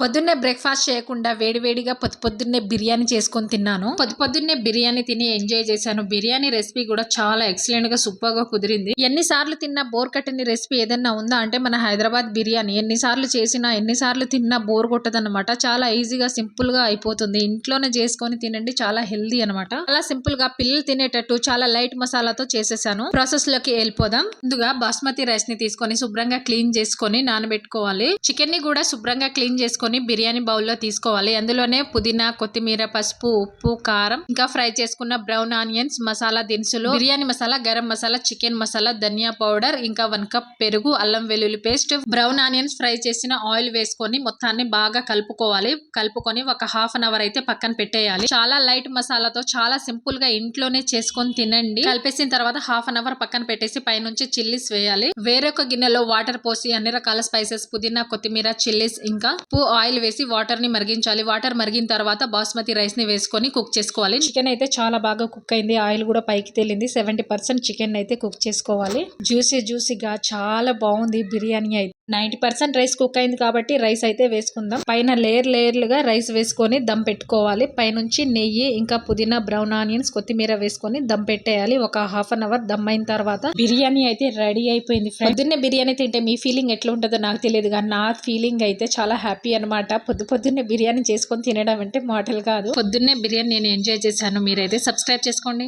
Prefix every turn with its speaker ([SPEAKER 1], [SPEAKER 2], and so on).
[SPEAKER 1] పొద్దున్నే బ్రేక్ఫాస్ట్ చేయకుండా వేడివేడిగా పొద్దున్నే బిర్యానీ చేసుకొని తిన్నాను. పొద్దున్నే బిర్యానీ తిని ఎంజాయ్ చేశాను. బిర్యానీ రెసిపీ కూడా చాలా ఎక్సలెంట్ గా సూపర్ గా కుదిరింది. ఎన్నిసార్లు తిన్నా బోర్ కట్టని రెసిపీ ఏదన్నా ఉందా అంటే మన హైదరాబాద్ బిర్యానీ. ఎన్నిసార్లు చేసినా ఎన్నిసార్లు తిన్నా బోర్ కొట్టదన్నమాట. చాలా ఈజీగా సింపుల్ గా అయిపోతుంది. ఇంట్లోనే చేసుకొని తినండి, చాలా హెల్దీ అనమాట. చాలా సింపుల్ గా పిల్లలు తినేటట్టు చాలా లైట్ మసాలాతో చేసేసాను. ప్రాసెస్ లోకి వెళ్ళిపోదాం. ముందుగా బాస్మతి రైస్ ని తీసుకొని శుభ్రంగా క్లీన్ చేసుకొని నానబెట్టుకోవాలి. చికెన్ ని కూడా శుభ్రంగా క్లీన్ చేసుకొని బిర్యానీ బౌల్లో తీసుకోవాలి. అందులోనే పుదీనా, కొత్తిమీర, పసుపు, ఉప్పు, కారం, ఇంకా ఫ్రై చేసుకున్న బ్రౌన్ ఆనియన్స్, మసాలా దినుసులు, బిర్యానీ మసాలా, గరం మసాలా, చికెన్ మసాలా, ధనియా పౌడర్, ఇంకా 1 కప్ పెరుగు, అల్లం వెల్లుల్లి పేస్ట్, బ్రౌన్ ఆనియన్స్ ఫ్రై చేసిన ఆయిల్ వేసుకొని మొత్తాన్ని బాగా కలుపుకోవాలి. కలుపుకొని ఒక హాఫ్ అన్ అవర్ అయితే పక్కన పెట్టేయాలి. చాలా లైట్ మసాలాతో చాలా సింపుల్ గా ఇంట్లోనే చేసుకొని తినండి. కలిపేసిన తర్వాత హాఫ్ అన్ అవర్ పక్కన పెట్టేసి పైనుంచి చిల్లీస్ వేయాలి. వేరొక గిన్నెలో వాటర్ పోసి అన్ని రకాల స్పైసెస్, పుదీనా, కొత్తిమీర, చిల్లీస్, ఇంకా ఆయిల్ వేసి వాటర్ ని మరిగించాలి. వాటర్ మరిగిన తర్వాత బాస్మతి రైస్ ని వేసుకొని కుక్ చేసుకోవాలి. చికెన్ అయితే చాలా బాగా కుక్ అయింది. ఆయిల్ కూడా పైకి తేలింది. 70% చికెన్ అయితే కుక్ చేసుకోవాలి. జ్యూసీగా చాలా బాగుంది బిర్యానీ అయితే. 90% రైస్ కుక్ అయింది కాబట్టి రైస్ అయితే వేసుకుందాం. పైన లేయర్లుగా రైస్ వేసుకొని దమ్ పెట్టుకోవాలి. పైనుంచి నెయ్యి, ఇంకా పుదీనా, బ్రౌన్ ఆనియన్స్, కొత్తిమీర వేసుకొని దమ్ పెట్టేయాలి. ఒక హాఫ్ అన్ అవర్ దమ్ అయిన తర్వాత బిర్యానీ అయితే రెడీ అయిపోయింది. పొద్దున్నే బిర్యానీ తింటే మీ ఫీలింగ్ ఎట్లా ఉంటుందో నాకు తెలియదు, కానీ నా ఫీలింగ్ అయితే చాలా హ్యాపీ అనమాట. పొద్దున్నే బిర్యానీ చేసుకొని తినడం అంటే మాటలు కాదు. పొద్దున్నే బిర్యానీ నేను ఎంజాయ్ చేశాను. మీరైతే సబ్స్క్రైబ్ చేసుకోండి.